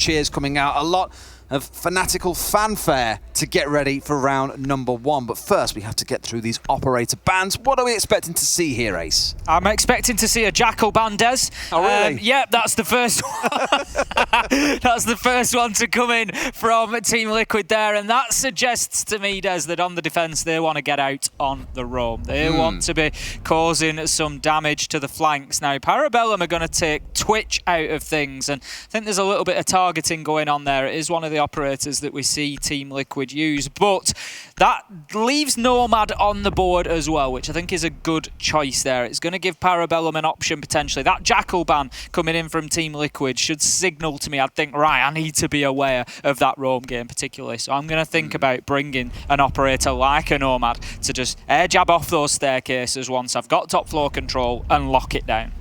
cheers coming out. A lot of fanatical fanfare to get ready for round number 1. But first, we have to get through these operator bans. What are we expecting to see here, Ace? I'm expecting to see a Jackal ban, Des. Oh, really? Yeah, that's the first one. That's the first one to come in from Team Liquid there. And that suggests to me, Des, that on the defence, they want to get out on the roam. They want to be causing some damage to the flanks. Now, Parabellum are going to take Twitch out of things. And I think there's a little bit of targeting going on there. It is one of the operators that we see Team Liquid use, but that leaves Nomad on the board as well, which I think is a good choice there. It's going to give Parabellum an option potentially. That Jackal ban coming in from Team Liquid should signal to me, I think, right, I need to be aware of that roam game particularly. So I'm going to think about bringing an operator like a Nomad to just air jab off those staircases once I've got top floor control and lock it down.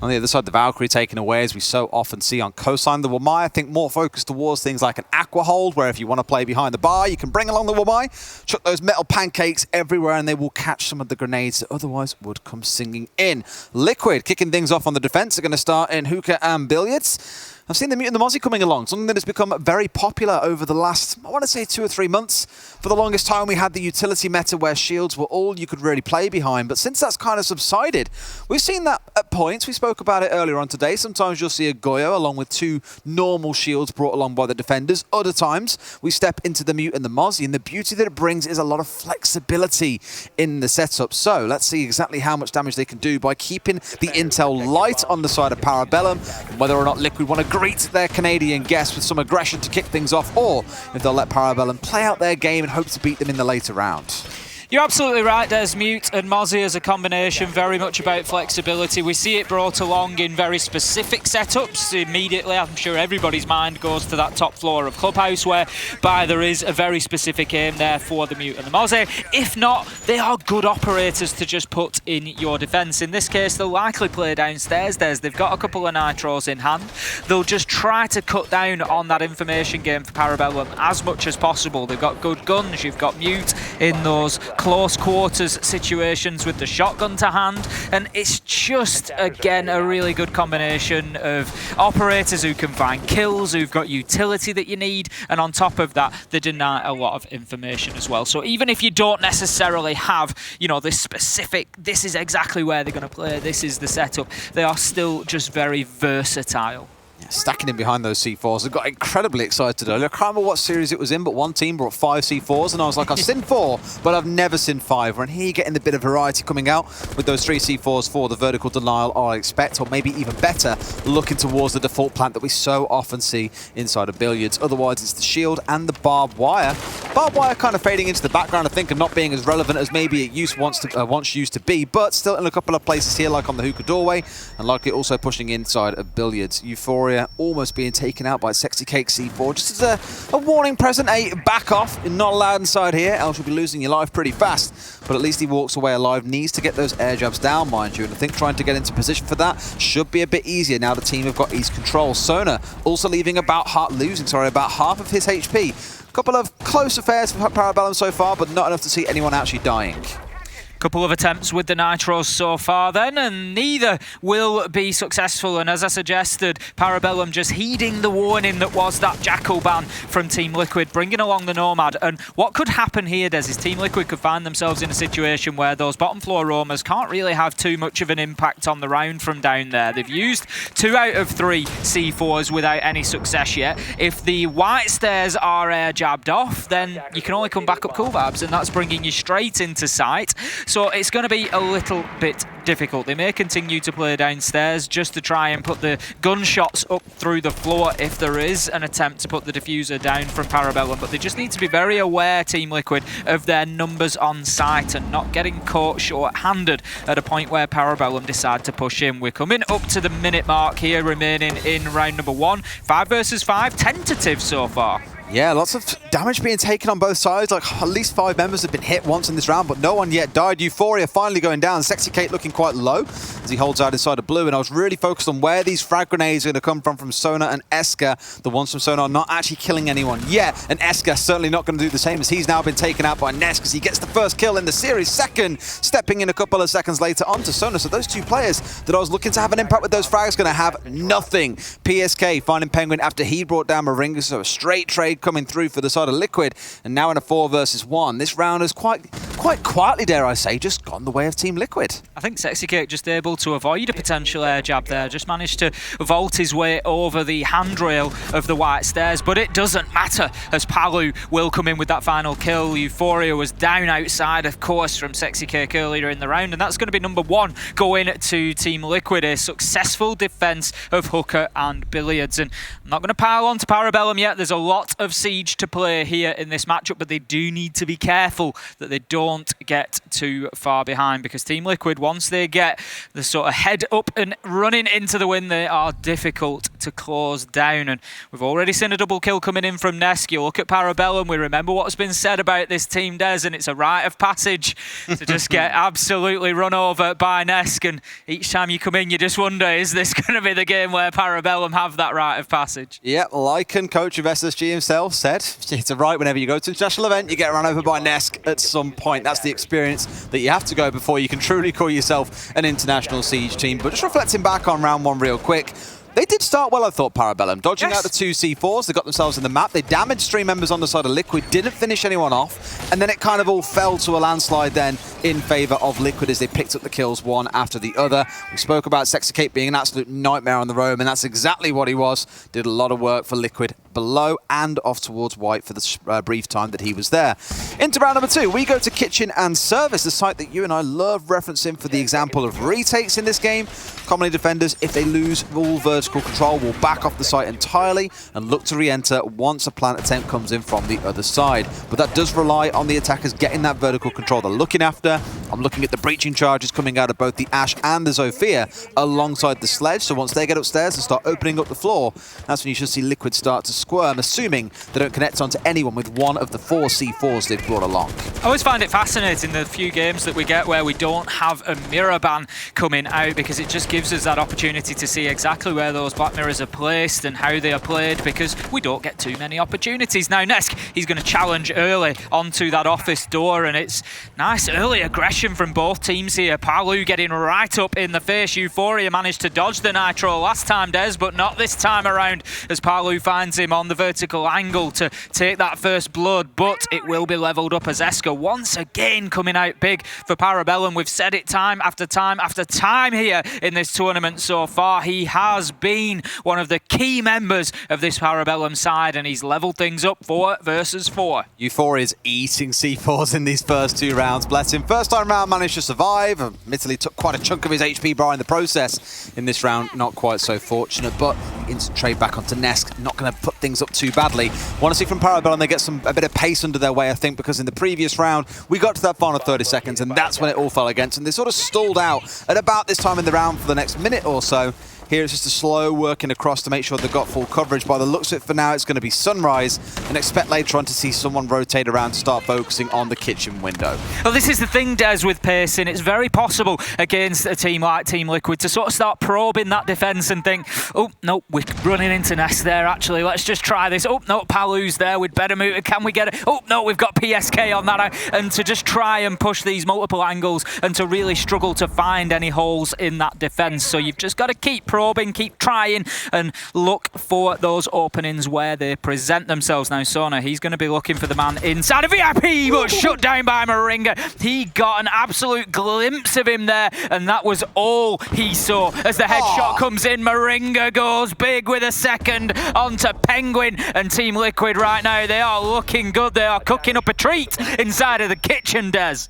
On the other side, the Valkyrie taken away, as we so often see on coastline. The Wamai, I think, more focused towards things like an Aqua Hold, where if you want to play behind the bar, you can bring along the Wamai, chuck those metal pancakes everywhere, and they will catch some of the grenades that otherwise would come singing in. Liquid, kicking things off on the defense, are going to start in Hookah and Billiards. I've seen the Mute and the Mozzie coming along, something that has become very popular over the last, I want to say, 2 or 3 months. For the longest time, we had the utility meta where shields were all you could really play behind, but since that's kind of subsided, we've seen that at points. We spoke about it earlier on today. Sometimes you'll see a Goyo along with 2 normal shields brought along by the defenders. Other times, we step into the Mute and the Mozzie, and the beauty that it brings is a lot of flexibility in the setup. So let's see exactly how much damage they can do by keeping the intel light on the side of Parabellum, and whether or not Liquid want to greet their Canadian guests with some aggression to kick things off, or if they'll let Parabellum play out their game and hope to beat them in the later round. You're absolutely right, Des. Mute and Mozzie as a combination, very much about flexibility. We see it brought along in very specific setups. Immediately, I'm sure everybody's mind goes to that top floor of Clubhouse, whereby there is a very specific aim there for the Mute and the Mozzie. If not, they are good operators to just put in your defence. In this case, they'll likely play downstairs, Des. They've got a couple of Nitros in hand. They'll just try to cut down on that information game for Parabellum as much as possible. They've got good guns. You've got Mute in those close quarters situations with the shotgun to hand, and it's just again a really good combination of operators who can find kills, who've got utility that you need, and on top of that they deny a lot of information as well. So even if you don't necessarily have, you know, this specific, this is exactly where they're going to play, this is the setup, they are still just very versatile. Stacking in behind those C4s. I got incredibly excited earlier. I can't remember what series it was in, but one team brought 5 C4s, and I was like, I've seen 4, but I've never seen 5. And here you're getting the bit of variety coming out with those 3 C4s for the vertical denial, I expect, or maybe even better, looking towards the default plant that we so often see inside of Billiards. Otherwise, it's the shield and the barbed wire. Barbed wire kind of fading into the background, I think, and not being as relevant as maybe it once used to be, but still in a couple of places here, like on the hookah doorway, and likely also pushing inside of Billiards. Euphoria almost being taken out by Sexy Cake C4. Just as a warning present, back off. You're not allowed inside here, else you'll be losing your life pretty fast. But at least he walks away alive. Needs to get those air jabs down, mind you. And I think trying to get into position for that should be a bit easier now the team have got east control. Sona also leaving about half of his HP. A couple of close affairs for Parabellum so far, but not enough to see anyone actually dying. Couple of attempts with the Nitros so far then, and neither will be successful. And as I suggested, Parabellum just heeding the warning that was that Jackal ban from Team Liquid, bringing along the Nomad. And what could happen here, Des, is Team Liquid could find themselves in a situation where those bottom floor roamers can't really have too much of an impact on the round from down there. They've used 2 out of 3 C4s without any success yet. If the white stairs are air jabbed off, then you can only come back up cool vibes, and that's bringing you straight into sight. So it's going to be a little bit difficult. They may continue to play downstairs just to try and put the gunshots up through the floor if there is an attempt to put the diffuser down from Parabellum, but they just need to be very aware, Team Liquid, of their numbers on site and not getting caught short-handed at a point where Parabellum decide to push in. We're coming up to the minute mark here, remaining in round number 1. 5 versus 5, tentative so far. Yeah, lots of damage being taken on both sides. Like, at least 5 members have been hit once in this round, but no one yet died. Euphoria finally going down. Sexy Kate looking quite low as he holds out inside of blue, and I was really focused on where these frag grenades are going to come from Sona and Eska. The ones from Sona are not actually killing anyone yet, and Eska certainly not going to do the same, as he's now been taken out by Nesk as he gets the first kill in the series. Second, stepping in a couple of seconds later onto Sona. So those two players that I was looking to have an impact with those frags going to have nothing. PSK finding Penguin after he brought down Moringa, so a straight trade coming through for the side of Liquid, and now in a 4 versus 1. This round has quite quietly, dare I say, just gone the way of Team Liquid. I think Sexy Cake just able to avoid a potential air jab there, just managed to vault his way over the handrail of the white stairs, but it doesn't matter as Palu will come in with that final kill. Euphoria was down outside, of course, from Sexy Cake earlier in the round, and that's going to be number 1 going to Team Liquid. A successful defense of Hooker and Billiards, and I'm not going to pile on to Parabellum yet. There's a lot of siege to play here in this matchup, but they do need to be careful that they don't get too far behind, because Team Liquid, once they get the sort of head up and running into the win, they are difficult to close down. And we've already seen a double kill coming in from Nesk. You look at Parabellum, we remember what's been said about this team, Des, and it's a rite of passage to just get absolutely run over by Nesk. And each time you come in, you just wonder, is this going to be the game where Parabellum have that rite of passage? Yeah, Lycan, coach of SSG himself, said it's a right whenever you go to an international event, you get run over by Nesk at some point. That's the experience that you have to go before you can truly call yourself an international siege team. But just reflecting back on round 1 real quick, they did start well, I thought, Parabellum. Dodging out the 2 C4s, they got themselves in the map. They damaged 3 members on the side of Liquid, didn't finish anyone off, and then it kind of all fell to a landslide then in favour of Liquid as they picked up the kills one after the other. We spoke about Sexy Kate being an absolute nightmare on the roam, and that's exactly what he was. Did a lot of work for Liquid below and off towards white for the brief time that he was there. Into round number 2, we go to Kitchen and Service, the site that you and I love referencing for the example of retakes in this game. Commonly defenders, if they lose all vertical control, will back off the site entirely and look to re-enter once a plant attempt comes in from the other side. But that does rely on the attackers getting that vertical control they're looking after. I'm looking at the breaching charges coming out of both the Ash and the Zofia alongside the Sledge, so once they get upstairs and start opening up the floor, that's when you should see Liquid start to squirm, assuming they don't connect onto anyone with one of the 4 C4s they've brought along. I always find it fascinating, the few games that we get where we don't have a mirror ban coming out, because it just gives us that opportunity to see exactly where those black mirrors are placed and how they are played, because we don't get too many opportunities. Now Nesk, he's going to challenge early onto that office door, and it's nice early aggression from both teams here. Palu getting right up in the face. Euphoria managed to dodge the nitro last time, Des, but not this time around, as Palu finds him on the vertical angle to take that first blood, but it will be leveled up as Eska once again coming out big for Parabellum. We've said it time after time after time here in this tournament so far. He has been one of the key members of this Parabellum side, and he's leveled things up 4 versus 4. Euphoria's eating C4s in these first 2 rounds, bless him. First time round managed to survive, admittedly took quite a chunk of his HP bar in the process. In this round, not quite so fortunate, but instant trade back onto Nesk, not going to put things up too badly. Want to see from Parabellum they get a bit of pace under their way, I think, because in the previous round, we got to that final 30 seconds, and that's when it all fell against, and they sort of stalled out at about this time in the round for the next minute or so. Here it's just a slow working across to make sure they've got full coverage. By the looks of it for now, it's going to be Sunrise, and expect later on to see someone rotate around to start focusing on the kitchen window. Well, this is the thing, Des, with pacing. It's very possible against a team like Team Liquid to sort of start probing that defence and think, oh, no, we're running into Nest there, actually. Let's just try this. Oh, no, Palu's there. We'd better move. Can we get it? Oh, no, we've got PSK on that. And to just try and push these multiple angles and to really struggle to find any holes in that defence. So you've just got to keep probing, keep trying, and look for those openings where they present themselves. Now, Sona, he's going to be looking for the man inside of VIP, but shut down by Moringa. He got an absolute glimpse of him there, and that was all he saw. As the headshot comes in, Moringa goes big with a second onto Penguin, and Team Liquid right now, they are looking good. They are cooking up a treat inside of the kitchen, Des.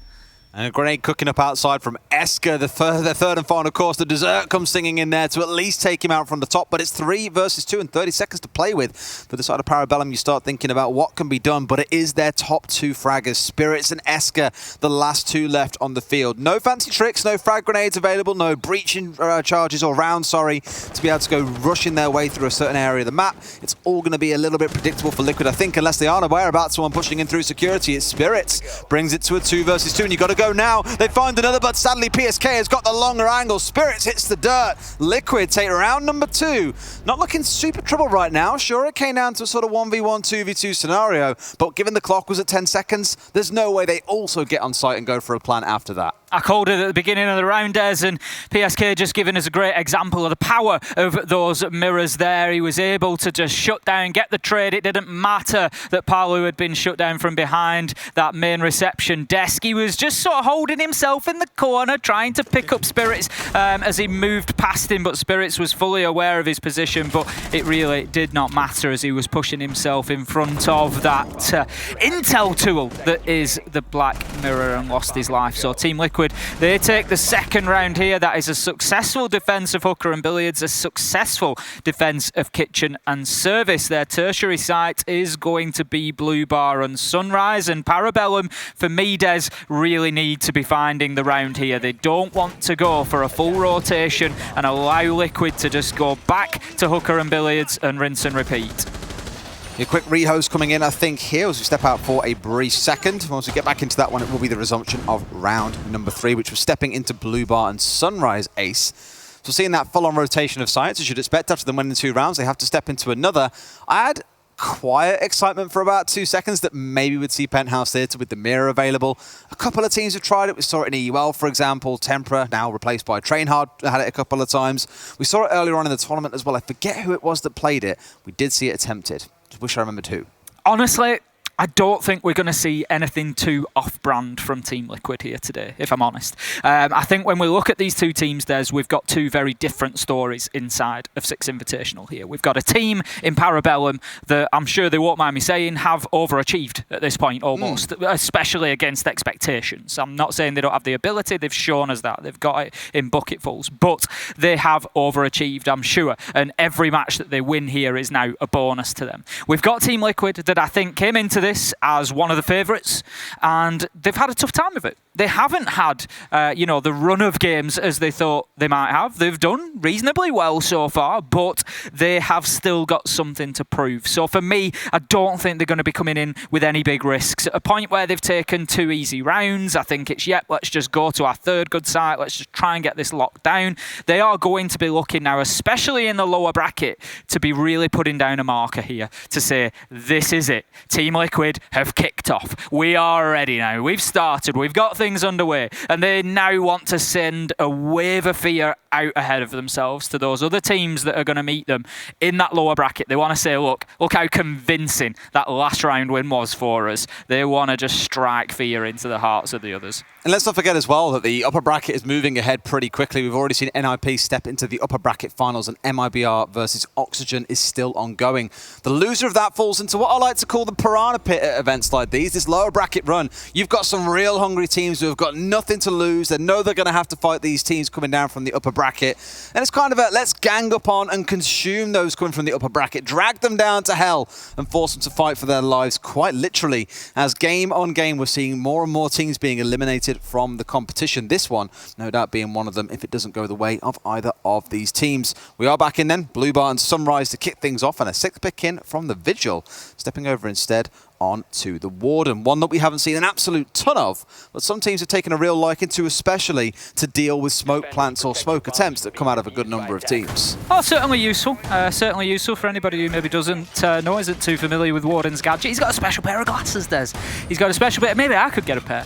And a grenade cooking up outside from Esker, the third and final course. The dessert comes singing in there to at least take him out from the top, but it's 3 versus 2 and 30 seconds to play with. For the side of Parabellum, you start thinking about what can be done, but it is their top 2 fraggers, Spirits and Esker, the last 2 left on the field. No fancy tricks, no frag grenades available, no breaching charges or rounds, to be able to go rushing their way through a certain area of the map. It's all going to be a little bit predictable for Liquid, I think, unless they aren't aware about someone pushing in through security. It's Spirits, brings it to a 2 versus 2, and you got to go now. They find another, but sadly PSK has got the longer angle. Spirits hits the dirt. Liquid take round number 2. Not looking super trouble right now. Sure, it came down to a sort of 1v1, 2v2 scenario, but given the clock was at 10 seconds, there's no way they also get on site and go for a plan after that. I called it at the beginning of the round, Des, and PSK just giving us a great example of the power of those mirrors there. He was able to just shut down, get the trade. It didn't matter that Palu had been shut down from behind that main reception desk. He was just sort of holding himself in the corner, trying to pick up Spirits as he moved past him, but Spirits was fully aware of his position, but it really did not matter as he was pushing himself in front of that intel tool that is the Black Mirror and lost his life. So Team Liquid, they take the second round here. That is a successful defense of Hooker and Billiards, a successful defense of Kitchen and Service. Their tertiary site is going to be Blue Bar and Sunrise, and Parabellum, for me, Des, really need to be finding the round here. They don't want to go for a full rotation and allow Liquid to just go back to Hooker and Billiards and rinse and repeat. A quick rehost coming in, I think, here as we step out for a brief second. Once we get back into that one, it will be the resumption of round number 3, which was stepping into Blue Bar and Sunrise Ace. So seeing that full-on rotation of sites, as you'd expect after them winning 2 rounds, they have to step into another. I had quiet excitement for about 2 seconds that maybe we'd see Penthouse Theatre with the mirror available. A couple of teams have tried it. We saw it in EUL, for example. Tempera, now replaced by Trainhard, had it a couple of times. We saw it earlier on in the tournament as well. I forget who it was that played it. We did see it attempted. Just wish I remembered who. Honestly, I don't think we're going to see anything too off-brand from Team Liquid here today, if I'm honest. I think when we look at these 2 teams, we've got 2 very different stories inside of Six Invitational here. We've got a team in Parabellum that I'm sure they won't mind me saying have overachieved at this point almost, especially against expectations. I'm not saying they don't have the ability, they've shown us that. They've got it in bucketfuls, but they have overachieved, I'm sure, and every match that they win here is now a bonus to them. We've got Team Liquid that I think came into this as one of the favourites, and they've had a tough time of it. They haven't had, the run of games as they thought they might have. They've done reasonably well so far, but they have still got something to prove. So for me, I don't think they're going to be coming in with any big risks. At a point where they've taken 2 easy rounds, I think it's, let's just go to our 3rd good site. Let's just try and get this locked down. They are going to be looking now, especially in the lower bracket, to be really putting down a marker here to say, this is it. Team Liquid have kicked off. We are ready now. We've started. We've got things underway, and they now want to send a wave of fear out ahead of themselves to those other teams that are going to meet them in that lower bracket. They want to say, look how convincing that last round win was for us. They want to just strike fear into the hearts of the others. And let's not forget as well that the upper bracket is moving ahead pretty quickly. We've already seen NIP step into the upper bracket finals, and MIBR versus Oxygen is still ongoing. The loser of that falls into what I like to call the piranha pit at events like these, this lower bracket run. You've got some real hungry teams who have got nothing to lose. They know they're going to have to fight these teams coming down from the upper bracket. And it's kind of a let's gang up on and consume those coming from the upper bracket, drag them down to hell and force them to fight for their lives, quite literally. As game on game, we're seeing more and more teams being eliminated from the competition. This one, no doubt, being one of them if it doesn't go the way of either of these teams. We are back in then. Blue Bar and Sunrise to kick things off, and a 6th pick in from the Vigil, stepping over instead on to the Warden, one that we haven't seen an absolute ton of, but some teams have taken a real liking to, especially to deal with smoke plants or smoke attempts that come out of a good number of teams. Oh, certainly useful for anybody who maybe doesn't know, isn't too familiar with Warden's gadget. He's got a special pair of glasses, Des. He's got a special pair, maybe I could get a pair,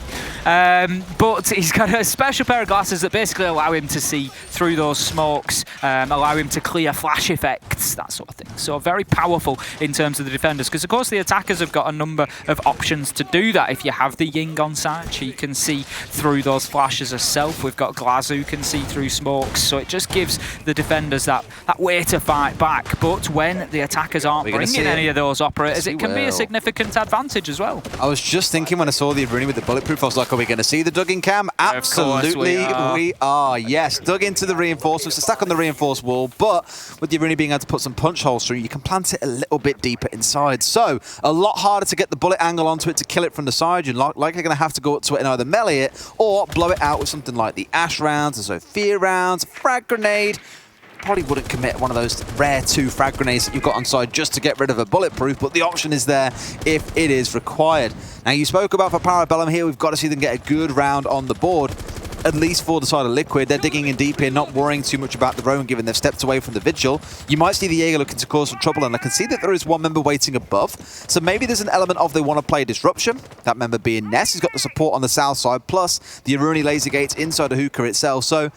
but he's got a special pair of glasses that basically allow him to see through those smokes, allow him to clear flash effects, that sort of thing. So very powerful in terms of the defenders, because of course the attackers have got a number of options to do that. If you have the Ying on side, she can see through those flashes herself. We've got Glaz who can see through smokes, so it just gives the defenders that way to fight back. But when the attackers aren't bringing any of those operators, it can be a significant advantage as well. I was just thinking when I saw the Aruni with the bulletproof, I was like, are we going to see the dug in cam? Absolutely, we are. Yes, dug into the reinforcements, stack on the reinforced wall, but with the Iruni being able to put some punch holes through, you can plant it a little bit deeper inside. So a lot harder to get the bullet angle onto it to kill it from the side. You're likely going to have to go up to it and either melee it or blow it out with something like the Ash rounds, the Sophia rounds, a frag grenade. Probably wouldn't commit one of those rare 2 frag grenades that you've got on side just to get rid of a bulletproof, but the option is there if it is required. Now, you spoke about for Parabellum here, we've got to see them get a good round on the board, at least for the side of Liquid. They're digging in deep here, not worrying too much about the roam, given they've stepped away from the Vigil. You might see the Jaeger looking to cause some trouble, and I can see that there is one member waiting above. So maybe there's an element of they want to play Disruption. That member being Ness. He's got the support on the south side, plus the Iruni laser gates inside of Hookah itself. So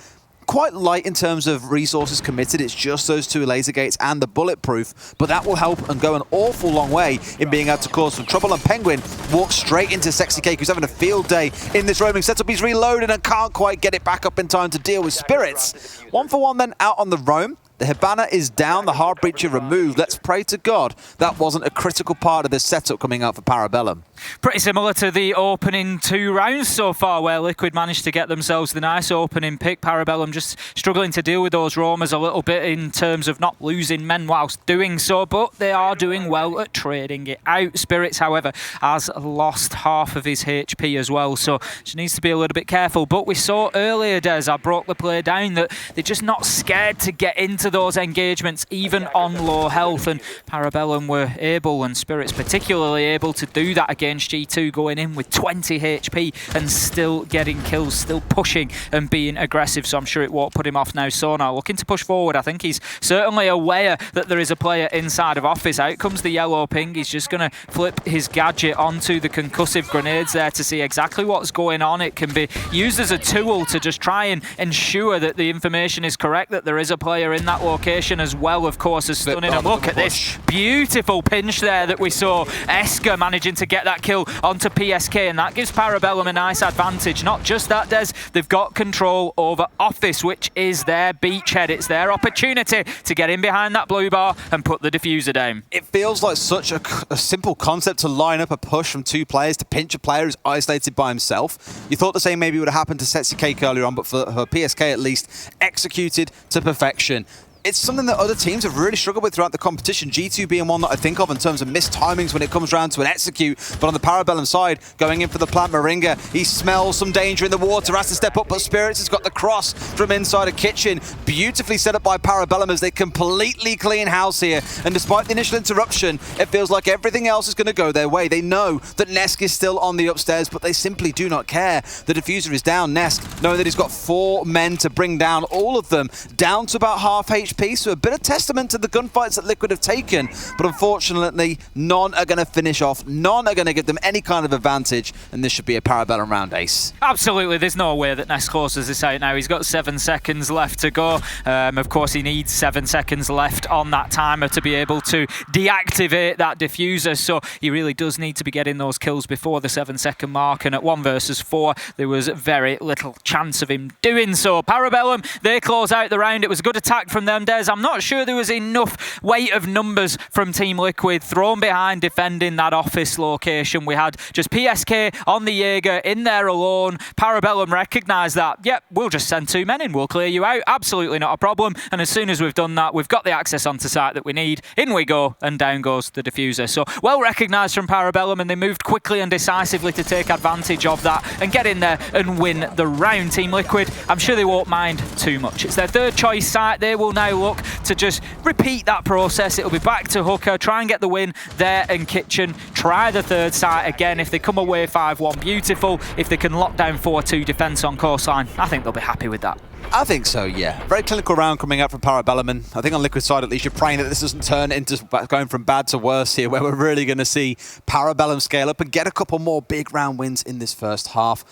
quite light in terms of resources committed. It's just those 2 laser gates and the bulletproof, but that will help and go an awful long way in being able to cause some trouble. And Penguin walks straight into Sexy Cake, who's having a field day in this roaming setup. He's reloaded and can't quite get it back up in time to deal with Spirits. 1 for 1 then out on the roam. The Hibana is down, the hard breacher removed. Let's pray to God that wasn't a critical part of this setup coming out for Parabellum. Pretty similar to the opening 2 rounds so far, where Liquid managed to get themselves the nice opening pick. Parabellum just struggling to deal with those roamers a little bit in terms of not losing men whilst doing so, but they are doing well at trading it out. Spirits, however, has lost half of his HP as well, so she needs to be a little bit careful. But we saw earlier, Des, I broke the play down, that they're just not scared to get into those engagements, even on low health, and Parabellum were able, and Spirits particularly able, to do that against G2, going in with 20 HP and still getting kills, still pushing and being aggressive, so I'm sure it won't put him off now. Sonar looking to push forward. I think he's certainly aware that there is a player inside of office. Out comes the yellow ping. He's just going to flip his gadget onto the concussive grenades there to see exactly what's going on. It can be used as a tool to just try and ensure that the information is correct, that there is a player in that location, as well, of course, as stunning. And look at this beautiful pinch there that we saw. Esker managing to get that kill onto PSK, and that gives Parabellum a nice advantage. Not just that, Des, they've got control over Office, which is their beachhead. It's their opportunity to get in behind that blue bar and put the diffuser down. It feels like such a simple concept to line up a push from 2 players to pinch a player who's isolated by himself. You thought the same maybe would have happened to Sexy Cake earlier on, but for her PSK at least, executed to perfection. It's something that other teams have really struggled with throughout the competition. G2 being one that I think of in terms of missed timings when it comes around to an execute. But on the Parabellum side, going in for the plant Moringa, he smells some danger in the water, has to step up, but Spirits has got the cross from inside a kitchen. Beautifully set up by Parabellum as they completely clean house here. And despite the initial interruption, it feels like everything else is going to go their way. They know that Nesk is still on the upstairs, but they simply do not care. The diffuser is down. Nesk, knowing that he's got 4 men to bring down, all of them down to about half HP. So a bit of testament to the gunfights that Liquid have taken, but unfortunately none are going to finish off, none are going to give them any kind of advantage, and this should be a Parabellum round ace. Absolutely, there's no way that Ness closes this out now. He's got 7 seconds left to go. Of course, he needs 7 seconds left on that timer to be able to deactivate that diffuser, so he really does need to be getting those kills before the 7-second mark, and at 1 versus 4, there was very little chance of him doing so. Parabellum, they close out the round. It was a good attack from them, Des. I'm not sure there was enough weight of numbers from Team Liquid thrown behind defending that office location. We had just PSK on the Jaeger in there alone. Parabellum recognised that. Yep, we'll just send 2 men in. We'll clear you out. Absolutely not a problem. And as soon as we've done that, we've got the access onto site that we need. In we go, and down goes the diffuser. So well recognised from Parabellum, and they moved quickly and decisively to take advantage of that and get in there and win the round. Team Liquid, I'm sure they won't mind too much. It's their 3rd choice site. They will now look to just repeat that process. It'll be back to Hooker, try and get the win there in Kitchen, try the 3rd site again. If they come away 5-1, beautiful. If they can lock down 4-2 defence on coastline, I think they'll be happy with that. I think so, yeah. Very clinical round coming out from Parabellum, and I think on Liquid side at least you're praying that this doesn't turn into going from bad to worse here, where we're really going to see Parabellum scale up and get a couple more big round wins in this first half.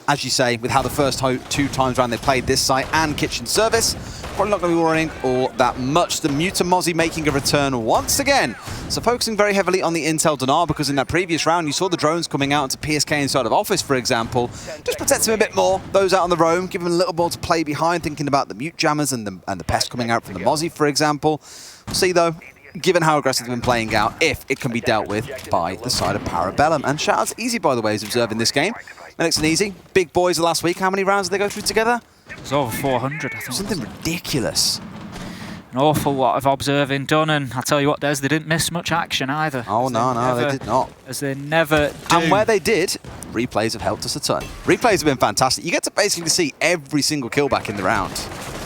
As you say, with how the first 2 times round they played this site and Kitchen Service, probably not going to be worrying all that much. The Muta Mozzie making a return once again. So focusing very heavily on the Intel Dinar, because in that previous round you saw the drones coming out into PSK inside of Office, for example. Just protect him a bit more, those out on the roam, give him a little more to play behind, thinking about the Mute Jammers and the Pest coming out from the Mozzie, for example. We'll see though. given how aggressive they've been playing out, if it can be dealt with by the side of Parabellum. And shout out to Easy, by the way, who's observing this game. Alex and Easy, big boys of last week. How many rounds did they go through together? It was over 400, I think. Something ridiculous. An awful lot of observing done, and I'll tell you what, Des, they didn't miss much action either. Oh, no, they did not. As they never do. And where they did, replays have helped us a ton. Replays have been fantastic. You get to basically see every single kill back in the round.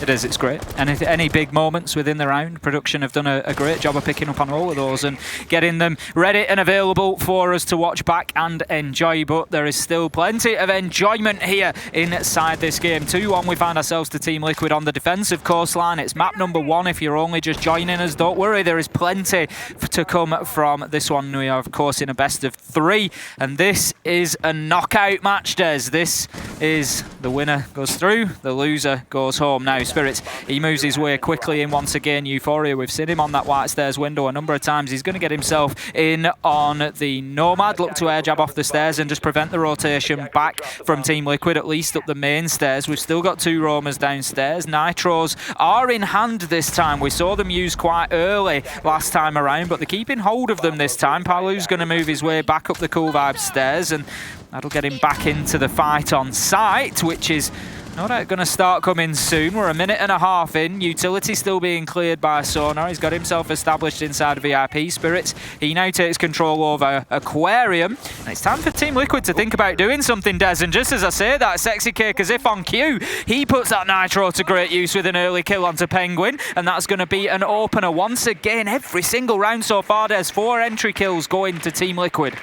It is, it's great. And if any big moments within the round, production have done a great job of picking up on all of those and getting them ready and available for us to watch back and enjoy. But there is still plenty of enjoyment here inside this game. 2-1, we find ourselves to Team Liquid on the defensive coastline. It's map number 1 if you're only just joining us. Don't worry, there is plenty to come from this one. We are, of course, in a best of 3. And this is a knockout match, Des. This is the winner goes through, the loser goes home. Now, Spirits, he moves his way quickly in once again. Euphoria, we've seen him on that white stairs window a number of times. He's going to get himself in on the Nomad, look to air jab off the stairs and just prevent the rotation back from Team Liquid, at least up the main stairs. We've still got 2 roamers downstairs. Nitros are in hand this time. We saw them used quite early last time around, but they're keeping hold of them this time. Palu's going to move his way back up the Cool Vibes stairs, and that'll get him back into the fight on site, which is no doubt going to start coming soon. We're a minute and a half in. Utility still being cleared by Sonar. He's got himself established inside VIP. Spirits, he now takes control over Aquarium. And it's time for Team Liquid to think about doing something, Des. And just as I say that, Sexy Cake, as if on cue, he puts that Nitro to great use with an early kill onto Penguin. And that's going to be an opener once again. Every single round so far, Des. 4 entry kills going to Team Liquid.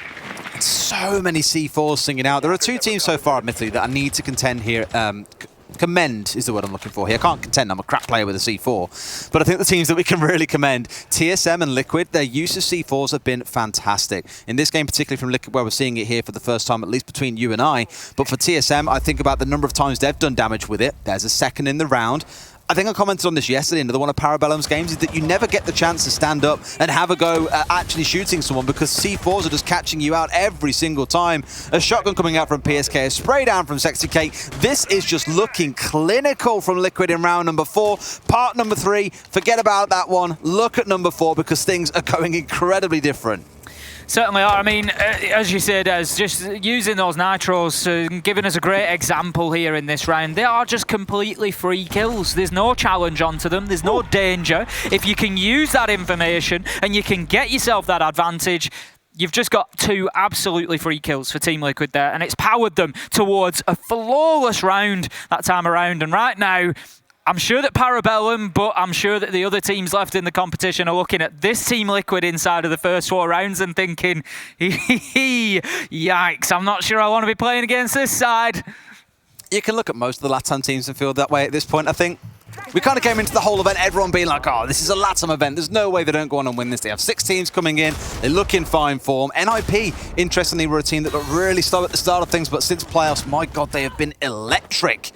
So many C4s singing out. There are 2 teams so far, admittedly, that I need to contend here. Commend is the word I'm looking for here. I can't contend, I'm a crap player with a C4. But I think the teams that we can really commend, TSM and Liquid, their use of C4s have been fantastic. In this game, particularly from Liquid, where we're seeing it here for the first time, at least between you and I. But for TSM, I think about the number of times they've done damage with it. There's a second in the round. I think I commented on this yesterday, another one of Parabellum's games, is that you never get the chance to stand up and have a go at actually shooting someone because C4s are just catching you out every single time. A shotgun coming out from PSK, a spray down from Sexy Cake. This is just looking clinical from Liquid in round number 4. Part number 3, forget about that one. Look at number 4 because things are going incredibly different. Certainly are. I mean, as you said, as just using those Nitros, giving us a great example here in this round. They are just completely free kills. There's no challenge onto them. There's no danger. If you can use that information and you can get yourself that advantage, you've just got 2 absolutely free kills for Team Liquid there, and it's powered them towards a flawless round that time around. And right now, I'm sure that Parabellum, but I'm sure that the other teams left in the competition are looking at this Team Liquid inside of the first 4 rounds and thinking, yikes, I'm not sure I want to be playing against this side. You can look at most of the LATAM teams and feel that way at this point, I think. We kind of came into the whole event, everyone being like, oh, this is a LATAM event. There's no way they don't go on and win this. They have 6 teams coming in. They look in fine form. NIP, interestingly, were a team that got really slow at the start of things, but since playoffs, my God, they have been electric.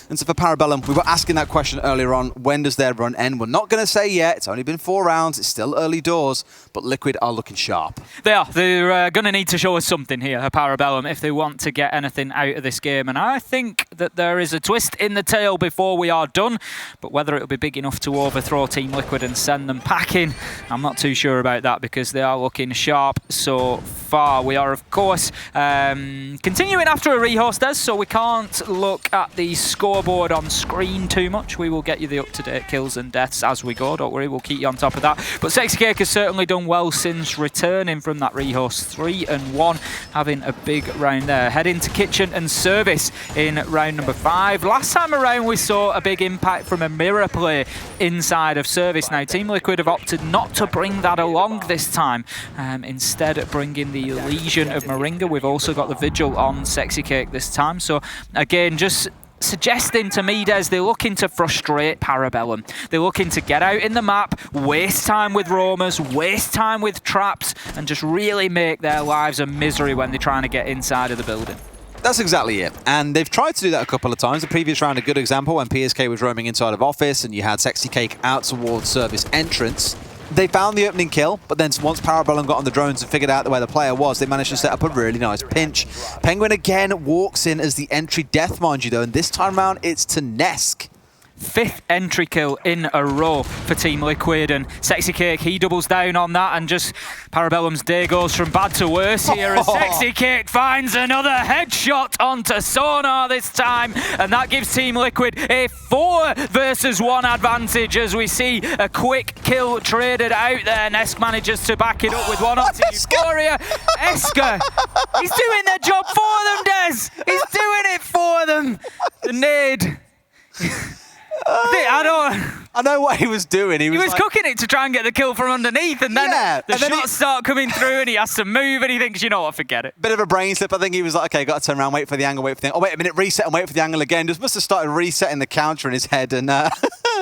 And so for Parabellum, we were asking that question earlier on, when does their run end? We're not going to say yet. It's only been 4 rounds. It's still early doors, but Liquid are looking sharp. They are. They're going to need to show us something here, Parabellum, if they want to get anything out of this game. And I think that there is a twist in the tail before we are done, but whether it'll be big enough to overthrow Team Liquid and send them packing, I'm not too sure about that because they are looking sharp so far. We are, of course, continuing after a rehost, so we can't look at the scoreboard on screen too much. We will get you the up-to-date kills and deaths as we go. Don't worry, we'll keep you on top of that. But Sexy Cake has certainly done well since returning from that rehost. 3-1, having a big round there. Heading to Kitchen and Service in round number 5. Last time around, we saw a big impact from a mirror play inside of Service. Now, Team Liquid have opted not to bring that along this time. Instead, bringing the Legion of Moringa. We've also got the Vigil on Sexy Cake this time. So, again, just suggesting to me, Des, they're looking to frustrate Parabellum. They're looking to get out in the map, waste time with roamers, waste time with traps, and just really make their lives a misery when they're trying to get inside of the building. That's exactly it. And they've tried to do that a couple of times. The previous round, a good example, when PSK was roaming inside of Office and you had Sexy Cake out towards Service entrance. They found the opening kill, but then once Parabellum got on the drones and figured out where the player was, they managed to set up a really nice pinch. Penguin again walks in as the entry death, mind you, though, and this time around it's to Nesk. 5th entry kill in a row for Team Liquid, and Sexy Cake, he doubles down on that, and just Parabellum's day goes from bad to worse here as Sexy Cake finds another headshot onto Sonar this time, and that gives Team Liquid a 4 versus 1 advantage as we see a quick kill traded out there. Nesk manages to back it up with one onto Euphoria. Esker, he's doing their job for them, Des! He's doing it for them! The nade. I know what he was doing. He was like, cooking it to try and get the kill from underneath, and then the shots start coming through, and he has to move, and he thinks, you know what, forget it. Bit of a brain slip. I think he was like, okay, got to turn around, wait for the angle, wait for the angle. Oh, wait a minute, reset and wait for the angle again. Just must have started resetting the counter in his head, and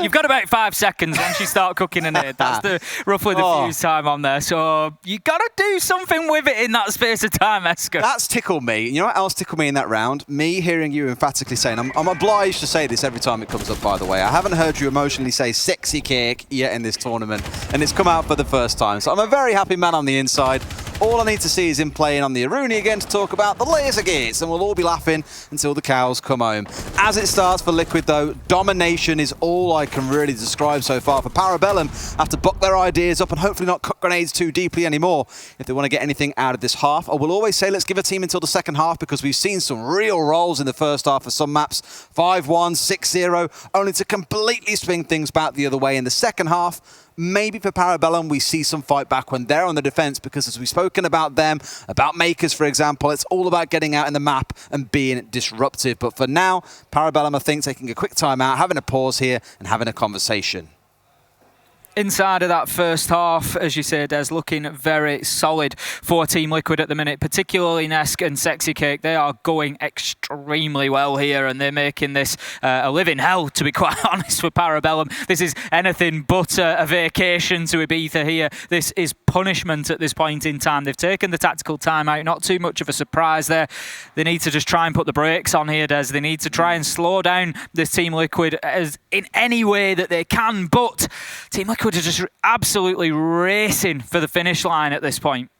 you've got about 5 seconds once you start cooking a nade. That's roughly the fuse time on there. So you got to do something with it in that space of time, Esker. That's tickled me. You know what else tickled me in that round? Me hearing you emphatically saying, I'm obliged to say this every time it comes up, by the way. I haven't heard you emotionally say Sexy Cake yet in this tournament, and it's come out for the first time. So I'm a very happy man on the inside. All I need to see is him playing on the Aruni again to talk about the laser gears, and we'll all be laughing until the cows come home. As it starts for Liquid, though, domination is all I can really describe so far. For Parabellum, have to buck their ideas up and hopefully not cook grenades too deeply anymore if they want to get anything out of this half. I will always say let's give a team until the second half, because we've seen some real rolls in the first half for some maps. 5-1, 6-0, only to completely swing things back the other way in the second half. Maybe for Parabellum, we see some fight back when they're on the defense, because as we've spoken about them, about Makers, for example, it's all about getting out in the map and being disruptive. But for now, Parabellum, I think, taking a quick time out, having a pause here and having a conversation. Inside of that first half, as you say, Des, looking very solid for Team Liquid at the minute, particularly Nesk and Sexy Cake. They are going extremely well here, and they're making this a living hell, to be quite honest, for Parabellum. This is anything but a vacation to Ibiza here. This is punishment at this point in time. They've taken the tactical timeout, not too much of a surprise there. They need to just try and put the brakes on here, Des. They need to try and slow down this Team Liquid as in any way that they can, but Team Liquid are just absolutely racing for the finish line at this point.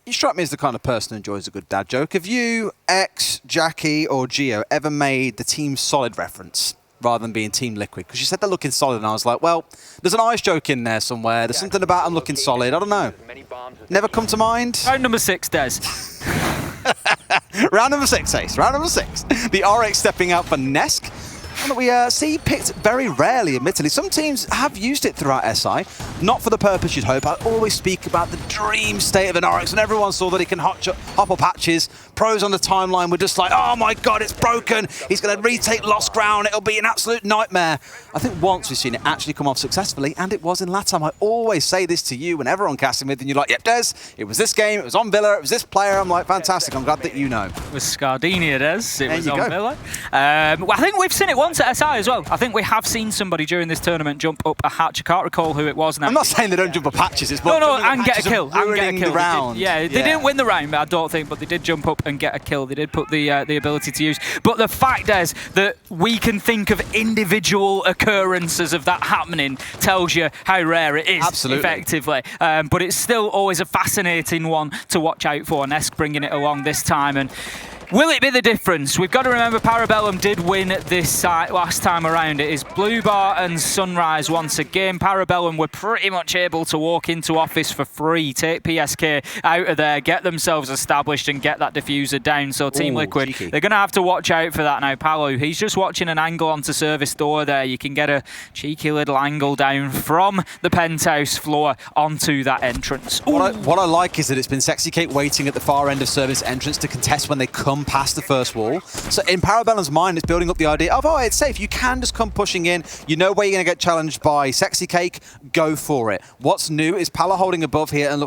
You strike me as the kind of person who enjoys a good dad joke. Have you, X, Jackie, or Gio ever made the Team Solid reference rather than being Team Liquid? Because you said they're looking solid, and I was like, well, there's an ice joke in there somewhere. There's something about them looking solid. I don't know. Never come to mind? Round number 6, Des. Round number 6, Ace. Round number 6. The RX stepping out for Nesk. One that we see picked very rarely, admittedly. Some teams have used it throughout SI, not for the purpose you'd hope. I always speak about the dream state of an Oryx, and everyone saw that he can hop up patches. Pros on the timeline were just like, oh my god, it's broken. He's going to retake lost ground. It'll be an absolute nightmare. I think once we've seen it actually come off successfully, and it was in LATAM. I always say this to you whenever I'm casting with, and you're like, yep, Des, it was this game, it was on Villa, it was this player. I'm like, fantastic. I'm glad that you know. It was Scardini, Des. It was on Villa. I think we've seen it once at SI as well. I think we have seen somebody during this tournament jump up a hatch. I can't recall who it was now. I'm not saying they don't jump up patches. It's more and get a kill. The round. They didn't win the round, I don't think, but they did jump up and get a kill. They did put the ability to use. But the fact is that we can think of individual occurrences of that happening tells you how rare it is. Absolutely. Effectively. But it's still always a fascinating one to watch out for. Nesk bringing it along this time, and will it be the difference? We've got to remember Parabellum did win this site last time around. It is Blue Bar and Sunrise once again. Parabellum were pretty much able to walk into office for free, take PSK out of there, get themselves established and get that diffuser down. So Team Liquid, cheeky. They're going to have to watch out for that now. Palu, he's just watching an angle onto service door there. You can get a cheeky little angle down from the penthouse floor onto that entrance. What I like is that it's been Sexy Cake waiting at the far end of service entrance to contest when they come past the first wall. So in Parabellum's mind, it's building up the idea of, oh, it's safe. You can just come pushing in. You know where you're going to get challenged by Sexy Cake. Go for it. What's new is Palu holding above here, and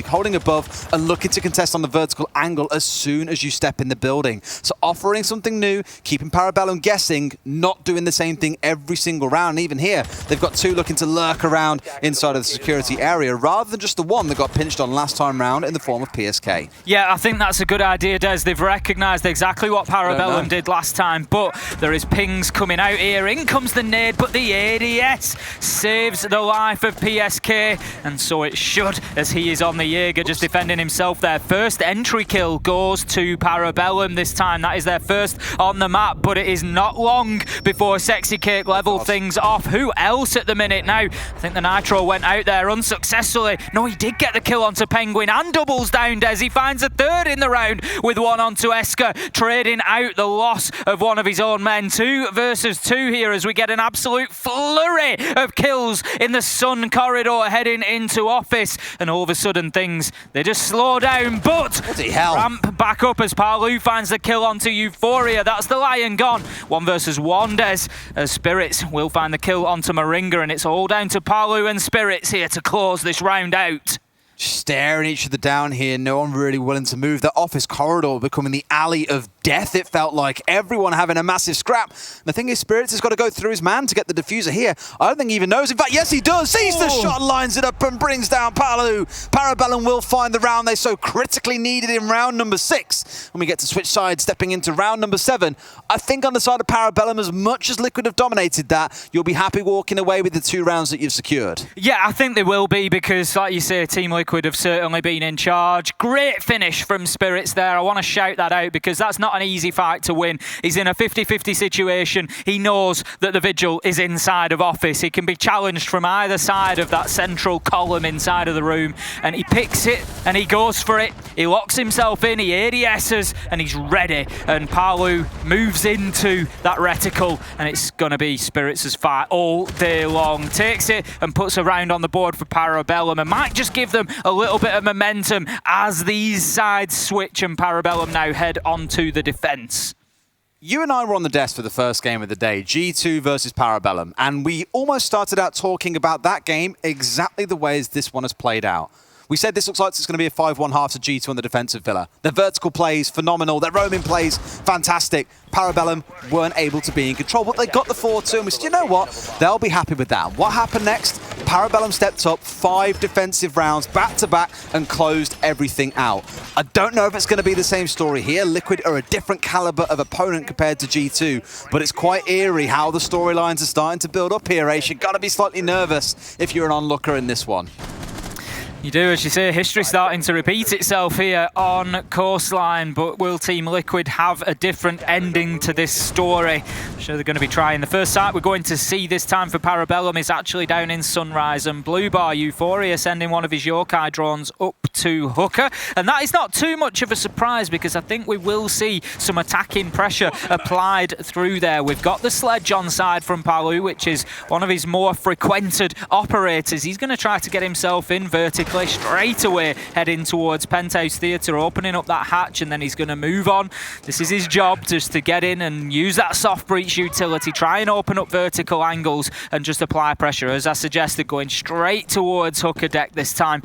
holding above and looking to contest on the vertical angle as soon as you step in the building. So offering something new, keeping Parabellum guessing, not doing the same thing every single round. And even here, they've got two looking to lurk around inside of the security area, rather than just the one that got pinched on last time round in the form of PSK. Yeah, I think that's a good idea, Des. They've recognised exactly what Parabellum did last time, but there is pings coming out here. In comes the nade, but the ADS saves the life of PSK, and so it should, as he is on the Jaeger, just defending himself there. First entry kill goes to Parabellum this time. That is their first on the map, but it is not long before Sexy Cake level things off. Who else at the minute now? I think the Nitro went out there unsuccessfully. No, he did get the kill onto Penguin and doubles down Des. He finds a third in the round with one onto Esker, trading out the loss of one of his own men. 2 versus 2 here as we get an absolute flurry of kills in the Sun corridor heading into office. And all of a sudden things, they just slow down, but ramp back up as Palu finds the kill onto Euphoria. That's the Lion gone. 1 versus 1 Des, as Spirits will find the kill onto Moringa, and it's all down to Palu and Spirits here to close this round out. Staring each other down here, no one really willing to move. The office corridor becoming the alley of death, it felt like. Everyone having a massive scrap. The thing is, Spirits has got to go through his man to get the diffuser here. I don't think he even knows. In fact, yes, he does. Sees the shot, lines it up and brings down Palu. Parabellum will find the round they so critically needed in round number 6. When we get to switch sides, stepping into round number 7, I think on the side of Parabellum, as much as Liquid have dominated that, you'll be happy walking away with the 2 rounds that you've secured. Yeah, I think they will be, because like you say, Team Liquid have certainly been in charge. Great finish from Spirits there. I want to shout that out, because that's not an easy fight to win. He's in a 50-50 situation. He knows that the Vigil is inside of office. He can be challenged from either side of that central column inside of the room, and he picks it and he goes for it. He locks himself in, he ADS's, and he's ready. And Palu moves into that reticle, and it's going to be Spirits' fight all day long. Takes it and puts a round on the board for Parabellum, and might just give them a little bit of momentum as these sides switch, and Parabellum now head onto the defense. You and I were on the desk for the first game of the day, G2 versus Parabellum, and we almost started out talking about that game exactly the way as this one has played out. We said this looks like it's going to be a 5-1 half to G2 on the defensive villa. Their vertical plays, phenomenal. Their roaming plays, fantastic. Parabellum weren't able to be in control, but they got the 4-2, and we said, you know what? They'll be happy with that. What happened next? Parabellum stepped up 5 defensive rounds back-to-back and closed everything out. I don't know if it's going to be the same story here. Liquid are a different caliber of opponent compared to G2, but it's quite eerie how the storylines are starting to build up here, Ace. You've got to be slightly nervous if you're an onlooker in this one. You do, as you say, history starting to repeat itself here on Coastline, but will Team Liquid have a different ending to this story? I'm sure they're going to be trying. The first sight we're going to see this time for Parabellum is actually down in Sunrise and Blue Bar. Euphoria sending one of his Yokai drones up to Hooker, and that is not too much of a surprise, because I think we will see some attacking pressure applied through there. We've got the sledge on side from Palu, which is one of his more frequented operators. He's going to try to get himself in vertically straight away, heading towards Penthouse Theatre, opening up that hatch, and then he's going to move on. This is his job, just to get in and use that soft breach utility, try and open up vertical angles and just apply pressure. As I suggested, going straight towards Hooker deck this time.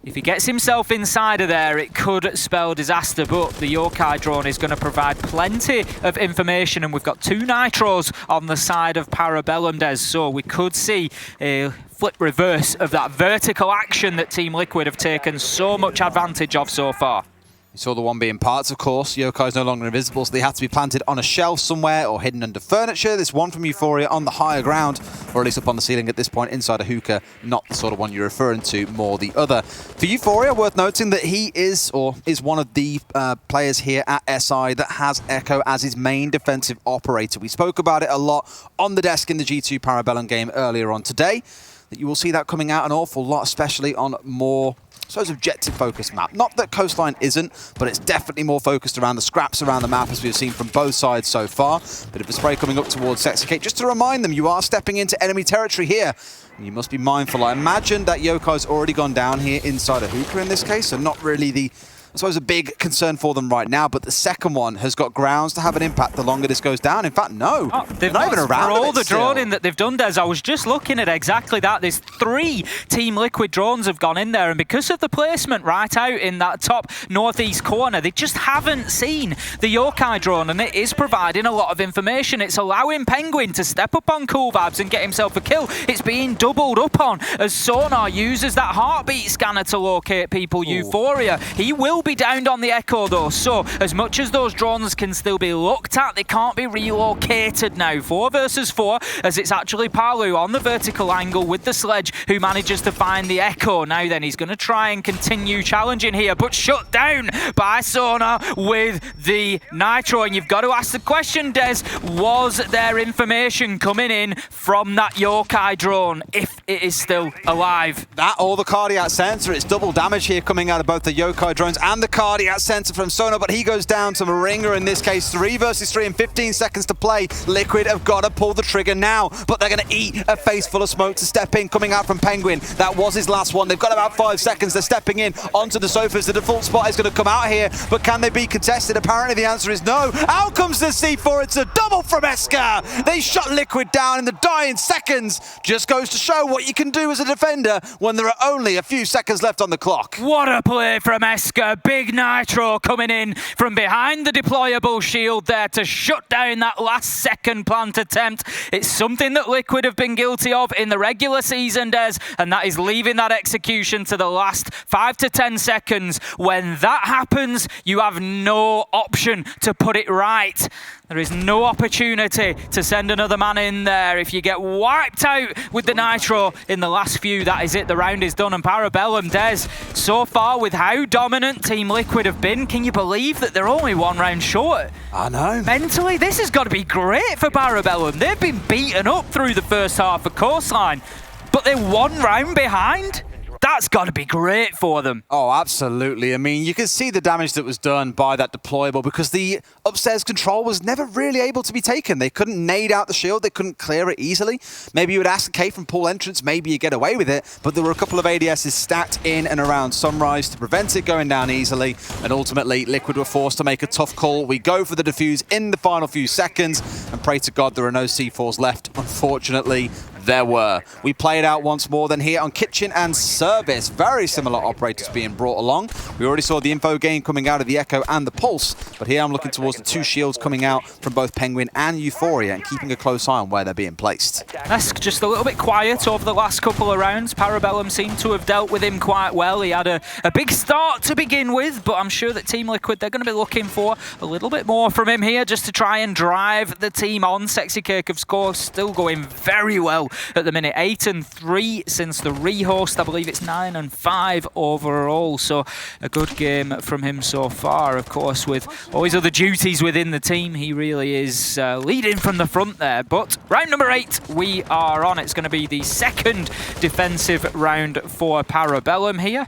If he gets himself inside of there, it could spell disaster, but the Yokai drone is going to provide plenty of information, and we've got 2 Nitros on the side of Parabellum, Des, so we could see a flip reverse of that vertical action that Team Liquid have taken so much advantage of so far. You saw the one being parts, of course. Yokai is no longer invisible, so they have to be planted on a shelf somewhere or hidden under furniture. This one from Euphoria on the higher ground, or at least up on the ceiling at this point, inside a hookah. Not the sort of one you're referring to, more the other. For Euphoria, worth noting that he is one of the players here at SI that has Echo as his main defensive operator. We spoke about it a lot on the desk in the G2 Parabellum game earlier on today, that you will see that coming out an awful lot, especially on more objective-focused map. Not that Coastline isn't, but it's definitely more focused around the scraps around the map, as we've seen from both sides so far. Bit of a spray coming up towards Sexy Cake. Just to remind them, you are stepping into enemy territory here. You must be mindful. I imagine that Yokai's already gone down here inside a hookah in this case, so not really the, I suppose, a big concern for them right now, but the second one has got grounds to have an impact the longer this goes down. In fact, no. They're not even around. For all the droning that they've done, Des, I was just looking at exactly that. There's 3 Team Liquid drones have gone in there, and because of the placement right out in that top northeast corner, they just haven't seen the Yokai drone, and it is providing a lot of information. It's allowing Penguin to step up on Cool Vibes and get himself a kill. It's being doubled up on as Sonar uses that heartbeat scanner to locate people. Euphoria, he will will be downed on the Echo though, so as much as those drones can still be looked at, they can't be relocated now. 4 versus 4, as it's actually Palu on the vertical angle with the sledge who manages to find the Echo. Now then, he's going to try and continue challenging here, but shut down by Sona with the Nitro. And you've got to ask the question, Des, was there information coming in from that Yokai drone, if it is still alive? That or the cardiac sensor. It's double damage here coming out of both the Yokai drones and the cardiac sensor from Sona, but he goes down to Moringa in this case. 3 versus 3 and 15 seconds to play. Liquid have got to pull the trigger now, but they're going to eat a face full of smoke to step in, coming out from Penguin. That was his last one. They've got about 5 seconds. They're stepping in onto the sofas. The default spot is going to come out here, but can they be contested? Apparently the answer is no. Out comes the C4. It's a double from Eska. They shut Liquid down in the dying seconds. Just goes to show what you can do as a defender when there are only a few seconds left on the clock. What a play from Eska. Big Nitro coming in from behind the deployable shield there to shut down that last second plant attempt. It's something that Liquid have been guilty of in the regular season, Des, and that is leaving that execution to the last 5 to 10 seconds. When that happens, you have no option to put it right. There is no opportunity to send another man in there. If you get wiped out with the Nitro in the last few, that is it. The round is done. And Parabellum, Des, so far with how dominant Team Liquid have been, can you believe that they're only 1 round short? I know. Mentally, this has got to be great for Parabellum. They've been beaten up through the first half of Coastline, but they're 1 round behind. That's got to be great for them. Oh, absolutely. I mean, you can see the damage that was done by that deployable because the upstairs control was never really able to be taken. They couldn't nade out the shield. They couldn't clear it easily. Maybe you would ask K from pool entrance, maybe you get away with it, but there were a couple of ADSs stacked in and around Sunrise to prevent it going down easily, and ultimately Liquid were forced to make a tough call. We go for the defuse in the final few seconds and pray to God there are no C4s left. Unfortunately, there were. We played out once more then here on Kitchen and Service. Very similar operators being brought along. We already saw the info gain coming out of the Echo and the Pulse, but here I'm looking towards the 2 shields coming out from both Penguin and Euphoria and keeping a close eye on where they're being placed. Esk just a little bit quiet over the last couple of rounds. Parabellum seemed to have dealt with him quite well. He had a big start to begin with, but I'm sure that Team Liquid, they're going to be looking for a little bit more from him here just to try and drive the team on. Sexy Cake, of course, still going very well at the minute. 8-3 since the rehost. I believe it's 9-5 overall. So a good game from him so far. Of course, with all his other duties within the team, he really is leading from the front there. But round number 8, we are on. It's going to be the second defensive round for Parabellum here.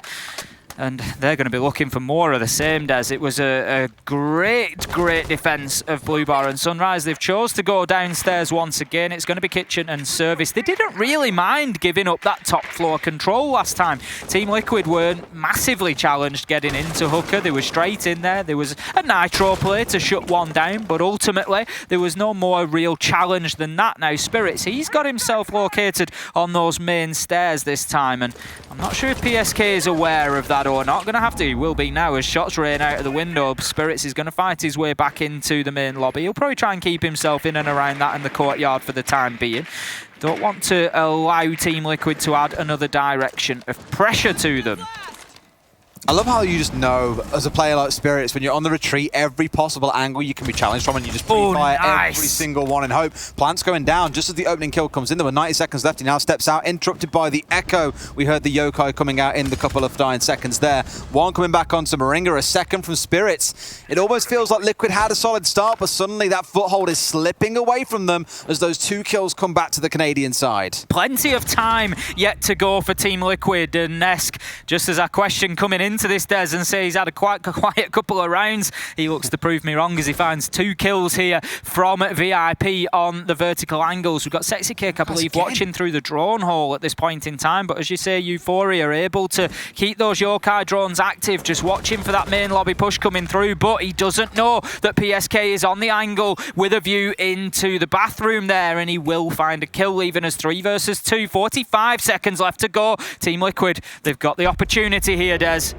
And they're going to be looking for more of the same, Des. It was a great defence of Blue Bar and Sunrise. They've chose to go downstairs once again. It's going to be Kitchen and Service. They didn't really mind giving up that top floor control last time. Team Liquid weren't massively challenged getting into Hooker. They were straight in there. There was a Nitro play to shut one down, but ultimately there was no more real challenge than that. Now Spirits, he's got himself located on those main stairs this time, and I'm not sure if PSK is aware of that or not. Going to have to. He will be now as shots rain out of the window. Spirits is going to fight his way back into the main lobby. He'll probably try and keep himself in and around that in the courtyard for the time being. Don't want to allow Team Liquid to add another direction of pressure to them. I love how you just know, as a player like Spirits, when you're on the retreat, every possible angle you can be challenged from, and you just pre-fire every single one in hope. Plant's going down just as the opening kill comes in. There were 90 seconds left. He now steps out, interrupted by the Echo. We heard the Yokai coming out in the couple of dying seconds there. One coming back onto Moringa, a second from Spirits. It almost feels like Liquid had a solid start, but suddenly that foothold is slipping away from them as those 2 kills come back to the Canadian side. Plenty of time yet to go for Team Liquid, and Nesk, just as our question coming into this, Des, and say he's had a quite quiet couple of rounds. He looks to prove me wrong as he finds 2 kills here from VIP on the vertical angles. We've got Sexy Cake, I believe, watching through the drone hole at this point in time, but as you say, Euphoria are able to keep those Yokai drones active, just watching for that main lobby push coming through, but he doesn't know that PSK is on the angle with a view into the bathroom there, and he will find a kill, leaving us 3 versus 2. 45 seconds left to go. Team Liquid, they've got the opportunity here, Des.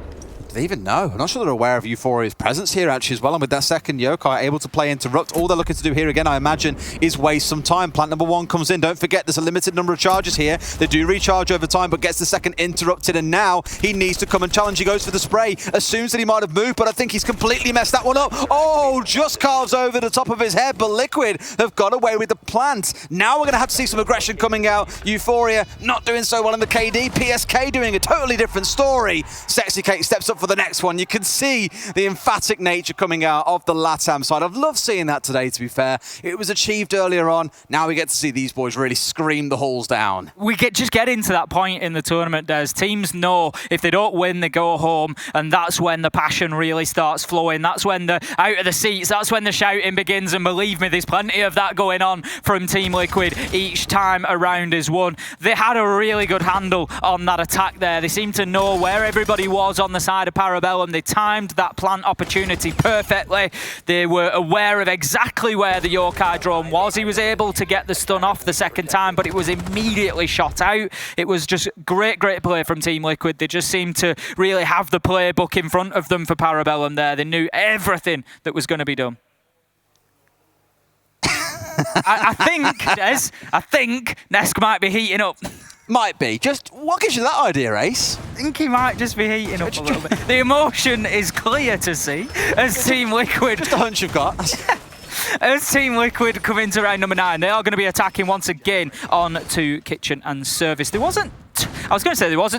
Do they even know? I'm not sure they're aware of Euphoria's presence here actually as well, and with that second Yokai able to play Interrupt, all they're looking to do here again, I imagine, is waste some time. Plant number 1 comes in. Don't forget, there's a limited number of charges here. They do recharge over time, but gets the second interrupted, and now he needs to come and challenge. He goes for the spray. Assumes that he might have moved, but I think he's completely messed that one up. Oh, just carves over the top of his head, but Liquid have got away with the plant. Now we're going to have to see some aggression coming out. Euphoria not doing so well in the KD. PSK doing a totally different story. Sexy Kate steps up for the next one. You can see the emphatic nature coming out of the LATAM side. I've loved seeing that today, to be fair. It was achieved earlier on. Now we get to see these boys really scream the halls down. We just get into that point in the tournament, Des. Teams know if they don't win, they go home, and that's when the passion really starts flowing. That's when the out of the seats, that's when the shouting begins, and believe me, there's plenty of that going on from Team Liquid each time a round is won. They had a really good handle on that attack there. They seemed to know where everybody was on the side of Parabellum. They timed that plant opportunity perfectly. They were aware of exactly where the Yokai drone was. He was able to get the stun off the second time, but it was immediately shot out. It was just great play from Team Liquid. They just seemed to really have the playbook in front of them for Parabellum there. They knew everything that was going to be done. I think Nesk might be heating up. Might be. Just what gives you that idea, Ace? I think he might just be heating up a little bit. The emotion is clear to see as Team Liquid. Just a hunch you've got. As Team Liquid come into round number 9, they are going to be attacking once again on to Kitchen and Service. There wasn't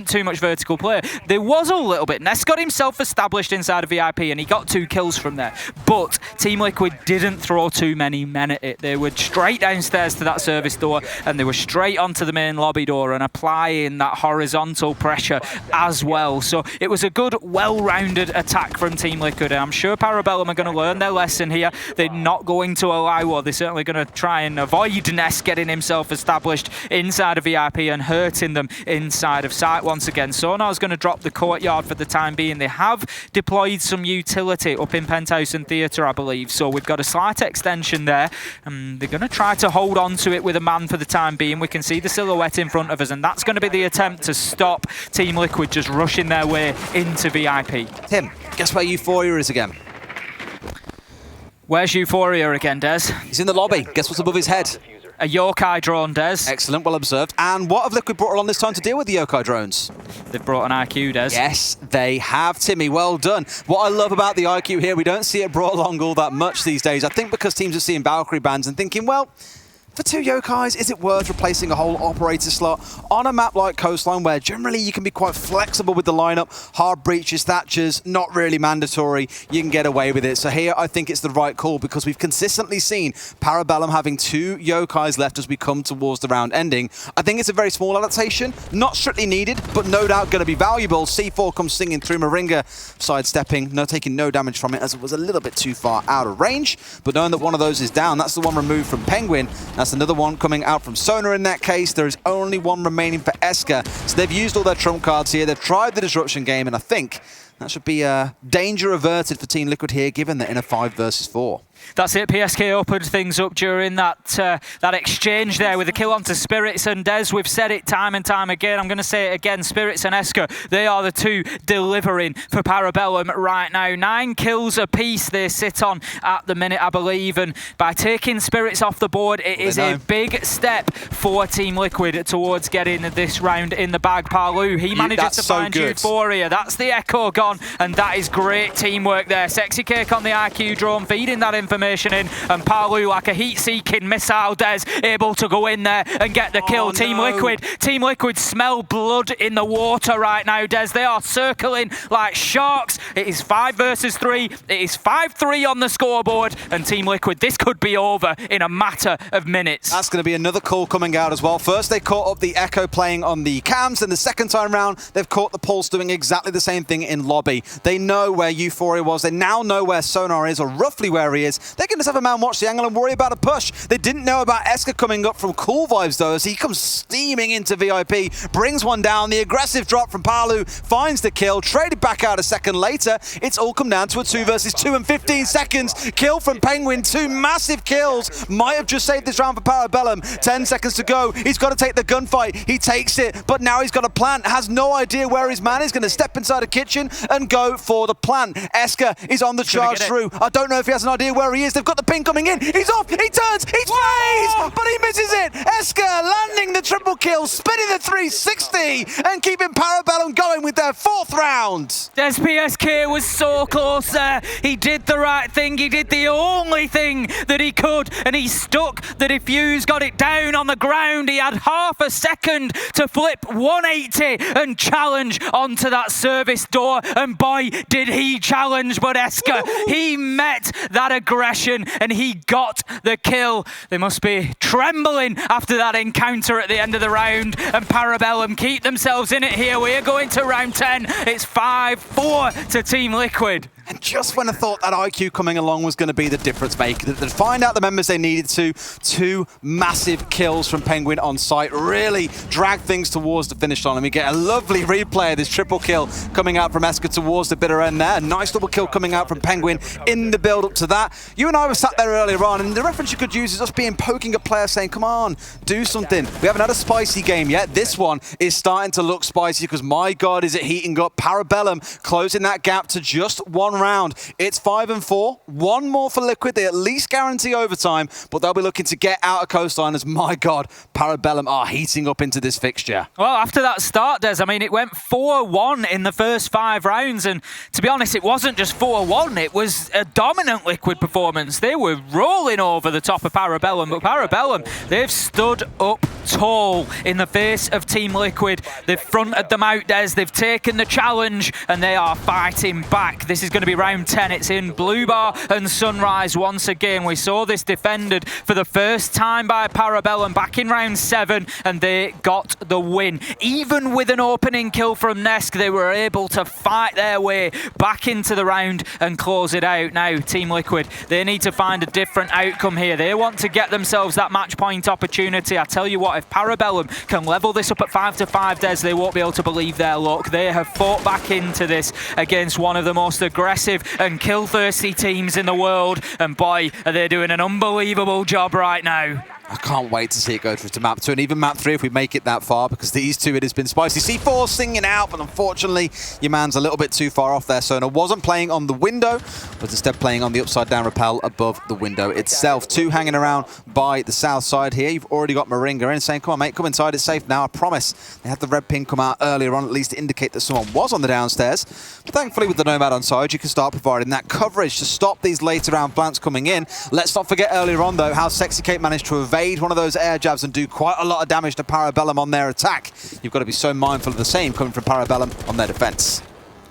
too much vertical play. There was a little bit. Ness got himself established inside of VIP and he got 2 kills from there. But Team Liquid didn't throw too many men at it. They were straight downstairs to that service door and they were straight onto the main lobby door and applying that horizontal pressure as well. So it was a good, well-rounded attack from Team Liquid. And I'm sure Parabellum are going to learn their lesson here. They're not going to allow, or they're certainly going to try and avoid Ness getting himself established inside of VIP and hurting them inside of site once again. Sonar's going to drop the courtyard for the time being. They have deployed some utility up in Penthouse and Theatre, I believe, so we've got a slight extension there. They're going to try to hold on to it with a man for the time being. We can see the silhouette in front of us, and that's going to be the attempt to stop Team Liquid just rushing their way into VIP. Tim, guess where Euphoria is again? Where's Euphoria again, Des? He's in the lobby. Guess what's above his head? A Yokai drone, Des. Excellent, well observed. And what have Liquid brought along this time to deal with the Yokai drones? They've brought an IQ, Des. Yes, they have, Timmy. Well done. What I love about the IQ here, we don't see it brought along all that much these days. I think because teams are seeing Valkyrie bans and thinking, well, for 2 Yokais, is it worth replacing a whole operator slot on a map like Coastline where generally you can be quite flexible with the lineup? Hard breaches, Thatchers, not really mandatory. You can get away with it. So here I think it's the right call because we've consistently seen Parabellum having 2 Yokais left as we come towards the round ending. I think it's a very small adaptation, not strictly needed, but no doubt going to be valuable. C4 comes singing through Moringa, sidestepping, taking no damage from it as it was a little bit too far out of range. But knowing that one of those is down, that's the one removed from Penguin. That's another one coming out from Sonar in that case. There is only one remaining for Esker. So they've used all their trump cards here. They've tried the disruption game, and I think that should be danger averted for Team Liquid here, given that in a 5 versus 4. That's it. PSK opened things up during that exchange there with the kill onto Spirits and Des. We've said it time and time again. I'm going to say it again. Spirits and Esker, they are the 2 delivering for Parabellum right now. 9 kills apiece they sit on at the minute, I believe. And by taking Spirits off the board, it is a big step for Team Liquid towards getting this round in the bag. Parlu, he manages to find Euphoria. That's the Echo gone, and that is great teamwork there. Sexy Cake on the IQ drone, feeding that information in, and Parlu like a heat-seeking missile, Des, able to go in there and get the kill. Team Liquid smell blood in the water right now, Des. They are circling like sharks. It is 5 versus 3. It is 5-3 on the scoreboard, and Team Liquid, this could be over in a matter of minutes. That's going to be another call coming out as well. First, they caught up the Echo playing on the cams, and the second time round, they've caught the Pulse doing exactly the same thing in lobby. They know where Euphoria was. They now know where Sonar is, or roughly where he is. this. They can just have a man watch the angle and worry about a push. They didn't know about Esker coming up from Cool Vibes, though, as he comes steaming into VIP, brings one down. The aggressive drop from Palu finds the kill, traded back out a second later. It's all come down to a 2 versus 2 and 15 seconds. Kill from Penguin, 2 massive kills. Might have just saved this round for Parabellum. 10 seconds to go. He's got to take the gunfight. He takes it, but now he's got a plant. Has no idea where his man is. Going to step inside a kitchen and go for the plant. Esker is on the charge through. I don't know if he has an idea where he is. They've got the ping coming in. He's off. He turns. He's phased, but he misses it. Esker landing the triple kill, spinning the 360 and keeping Parabellum going with their 4th round. SPSK was so close there. He did the right thing. He did the only thing that he could, and he stuck the defuse, got it down on the ground. He had half a second to flip 180 and challenge onto that service door, and boy, did he challenge. But Esker, he met that aggression and he got the kill. They must be trembling after that encounter at the end of the round, and Parabellum keep themselves in it here. We are going to round 10. It's 5-4 to Team Liquid. And just when I thought that IQ coming along was going to be the difference maker, to find out the members they needed to, 2 massive kills from Penguin on site really drag things towards the finish line. And we get a lovely replay of this triple kill coming out from Esker towards the bitter end there. A nice double kill coming out from Penguin in the build up to that. You and I were sat there earlier on, and the reference you could use is us poking a player saying, come on, do something. We haven't had a spicy game yet. This one is starting to look spicy because, my God, is it heating up. Parabellum closing that gap to just 1 round. It's 5-4. 1 more for Liquid. They at least guarantee overtime, but they'll be looking to get out of Coastline as, my God, Parabellum are heating up into this fixture. Well, after that start, Des, I mean, it went 4-1 in the first 5 rounds, and to be honest, it wasn't just 4-1. It was a dominant Liquid performance. They were rolling over the top of Parabellum, but Parabellum, they've stood up tall in the face of Team Liquid. They've fronted them out, Des. They've taken the challenge, and they are fighting back. This is going to be round 10. It's in Blue Bar and Sunrise once again. We saw this defended for the first time by Parabellum back in round 7, and they got the win. Even with an opening kill from Nesk, they were able to fight their way back into the round and close it out. Now, Team Liquid, they need to find a different outcome here. They want to get themselves that match point opportunity. I tell you what, if Parabellum can level this up at 5-5, Des, they won't be able to believe their luck. They have fought back into this against one of the most aggressive and kill-thirsty teams in the world, and boy, are they doing an unbelievable job right now. I can't wait to see it go through to map 2 and even map 3 if we make it that far, because these two, it has been spicy. C4 singing out, but unfortunately, your man's a little bit too far off there. Sona wasn't playing on the window, but instead playing on the upside down rappel above the window itself. 2 hanging around by the south side here. You've already got Moringa in saying, come on, mate, come inside, it's safe now, I promise. They had the red pin come out earlier on, at least to indicate that someone was on the downstairs. But thankfully, with the Nomad on side, you can start providing that coverage to stop these later round plants coming in. Let's not forget earlier on, though, how Sexy Kate managed to evade one of those air jabs and do quite a lot of damage to Parabellum on their attack. You've got to be so mindful of the same coming from Parabellum on their defense.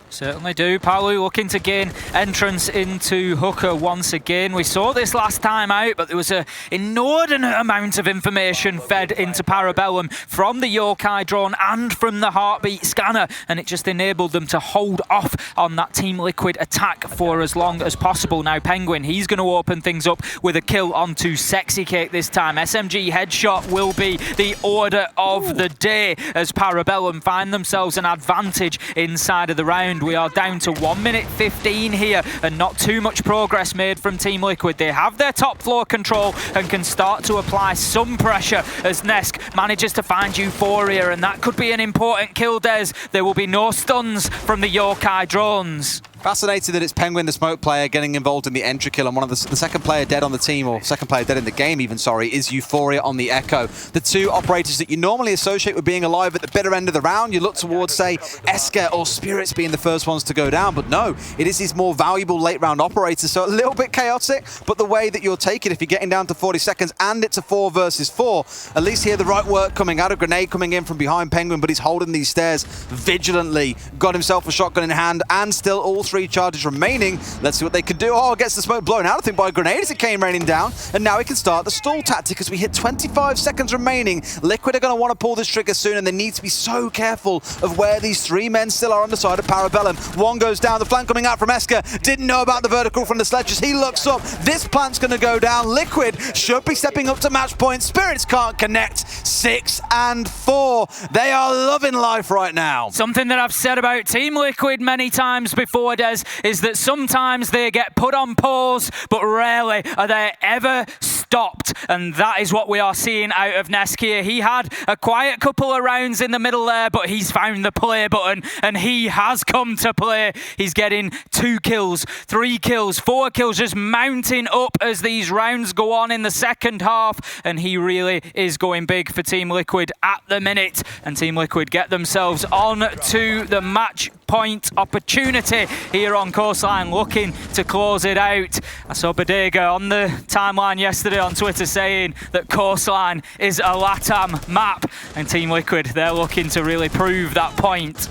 Certainly do. Palu looking to gain entrance into Hooker once again. We saw this last time out, but there was an inordinate amount of information fed into Parabellum from the Yokai drone and from the heartbeat scanner, and it just enabled them to hold off on that Team Liquid attack for as long as possible. Now Penguin, he's going to open things up with a kill onto Sexy Cake this time. SMG headshot will be the order of the day as Parabellum find themselves an advantage inside of the round. We are down to 1 minute 15 here, and not too much progress made from Team Liquid. They have their top floor control and can start to apply some pressure as Nesk manages to find Euphoria, and that could be an important kill, Des. There will be no stuns from the Yokai drones. Fascinated that it's Penguin, the smoke player, getting involved in the entry kill, and one of the second player dead on the team, or second player dead in the game even, sorry, is Euphoria on the Echo. The 2 operators that you normally associate with being alive at the bitter end of the round, you look towards, say, Esker or Spirits being the first ones to go down, but no, it is these more valuable late round operators, so a little bit chaotic, but the way that you'll take it if you're getting down to 40 seconds and it's a 4 versus 4, at least here the right work coming out, a grenade coming in from behind Penguin, but he's holding these stairs vigilantly, got himself a shotgun in hand, and still all 3 3 charges remaining. Let's see what they can do. Oh, gets the smoke blown out, I think, by a grenade as it came raining down. And now he can start the stall tactic as we hit 25 seconds remaining. Liquid are going to want to pull this trigger soon, and they need to be so careful of where these 3 men still are on the side of Parabellum. One goes down, the flank coming out from Esker. Didn't know about the vertical from the sledges. He looks up. This plant's going to go down. Liquid should be stepping up to match point. Spirits can't connect. 6 and 4. They are loving life right now. Something that I've said about Team Liquid many times before, Des, is that sometimes they get put on pause, but rarely are they ever stopped. And that is what we are seeing out of Nesk here. He had a quiet couple of rounds in the middle there, but he's found the play button and he has come to play. He's getting 2 kills, 3 kills, 4 kills, just mounting up as these rounds go on in the second half. And he really is going big for Team Liquid at the minute. And Team Liquid get themselves on to the match point opportunity here on Coastline, looking to close it out. I saw Bodega on the timeline yesterday on Twitter saying that Coastline is a LATAM map, and Team Liquid, they're looking to really prove that point.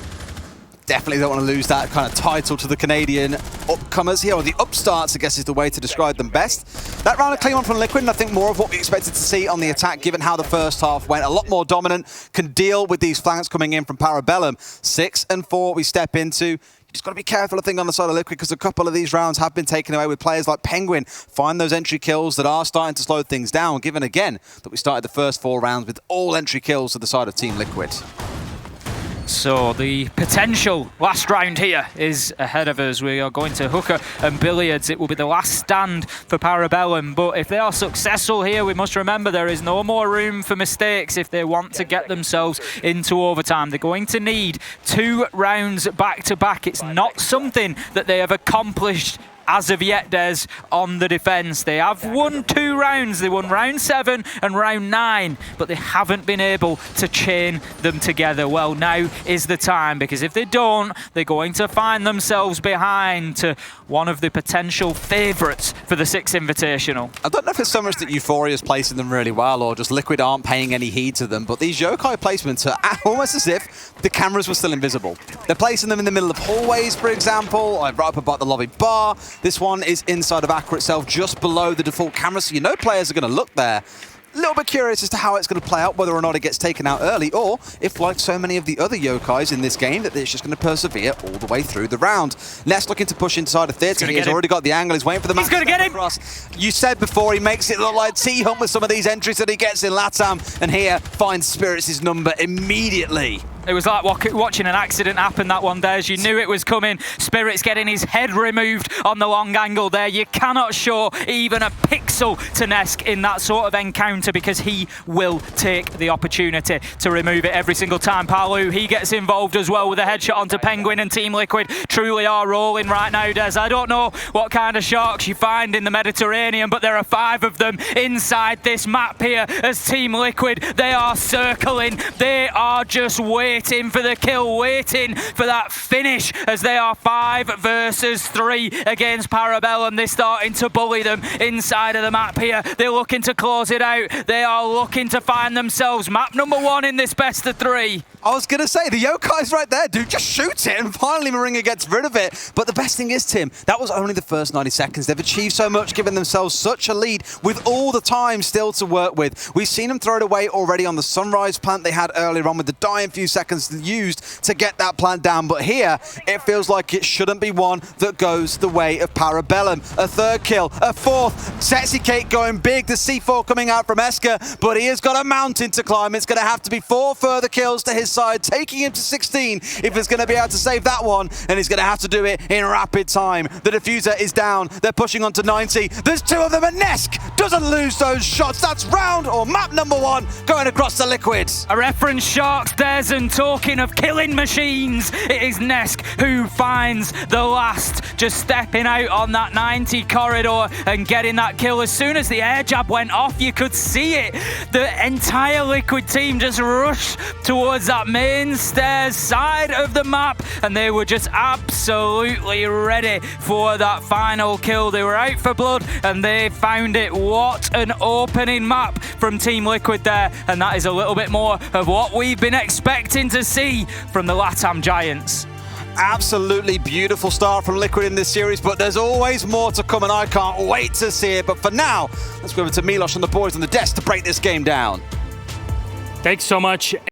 Definitely don't want to lose that kind of title to the Canadian upcomers here, or the upstarts, I guess is the way to describe them best. That round of claim on from Liquid, and I think more of what we expected to see on the attack, given how the first half went. A lot more dominant, can deal with these flanks coming in from Parabellum. 6 and 4 we step into. You just got to be careful, I think, on the side of Liquid, because a couple of these rounds have been taken away with players like Penguin. Find those entry kills that are starting to slow things down, given again that we started the first 4 rounds with all entry kills to the side of Team Liquid. So the potential last round here is ahead of us. We are going to hooker and billiards. It will be the last stand for Parabellum, but if they are successful here, we must remember there is no more room for mistakes if they want to get themselves into overtime. They're going to need 2 rounds back to back. It's not something that they have accomplished as of yet, Des, on the defence. They have won 2 rounds. They won round 7 and round 9, but they haven't been able to chain them together. Well, now is the time, because if they don't, they're going to find themselves behind to one of the potential favourites for the Six Invitational. I don't know if it's so much that Euphoria is placing them really well, or just Liquid aren't paying any heed to them, but these yokai placements are almost as if the cameras were still invisible. They're placing them in the middle of hallways, for example, right up above the lobby bar. This one is inside of Aqua itself, just below the default camera, so you know players are going to look there. A little bit curious as to how it's going to play out, whether or not it gets taken out early, or if, like so many of the other yokais in this game, that it's just going to persevere all the way through the round. Ness looking to push inside of theatre. He's already got the angle. He's waiting for the man. He's going to get him! Across. You said before, he makes it look like T-Hunt with some of these entries that he gets in LATAM, and here finds Spirits' number immediately. It was like watching an accident happen, that one, Des. You knew it was coming. Spirits getting his head removed on the long angle there. You cannot show even a pixel to Nesk in that sort of encounter, because he will take the opportunity to remove it every single time. Palu, he gets involved as well with a headshot onto Penguin, and Team Liquid truly are rolling right now, Des. I don't know what kind of sharks you find in the Mediterranean, but there are 5 of them inside this map here as Team Liquid, they are circling. They are just waiting for the kill, waiting for that finish, as they are 5 versus 3 against Parabellum. They're starting to bully them inside of the map here. They're looking to close it out. They are looking to find themselves map number 1 in this best of 3. I was going to say, the yokai's right there, dude. Just shoot it, and finally Moringa gets rid of it. But the best thing is, Tim, that was only the first 90 seconds. They've achieved so much, giving themselves such a lead with all the time still to work with. We've seen them throw it away already on the Sunrise plant they had earlier on, with the dying few seconds used to get that plant down. But here, it feels like it shouldn't be one that goes the way of Parabellum. A 3rd kill, a 4th. Sexy Cake going big. The C4 coming out from Esker, but he has got a mountain to climb. It's going to have to be 4 further kills to his side, taking him to 16 if he's going to be able to save that one, and he's going to have to do it in rapid time. The diffuser is down. They're pushing on to 90. There's 2 of them, and Nesk doesn't lose those shots. That's round, or map number 1 going across the Liquid. A reference Sharks, Des, and talking of killing machines, it is Nesk who finds the last, just stepping out on that 90 corridor and getting that kill. As soon as the air jab went off, you could see it. The entire Liquid team just rushed towards that main stairs side of the map, and they were just absolutely ready for that final kill. They were out for blood, and they found it. What an opening map from Team Liquid there, and that is a little bit more of what we've been expecting to see from the LATAM Giants. Absolutely beautiful start from Liquid in this series, but there's always more to come, and I can't wait to see it. But for now, let's go over to Milos and the boys on the desk to break this game down. Thanks so much.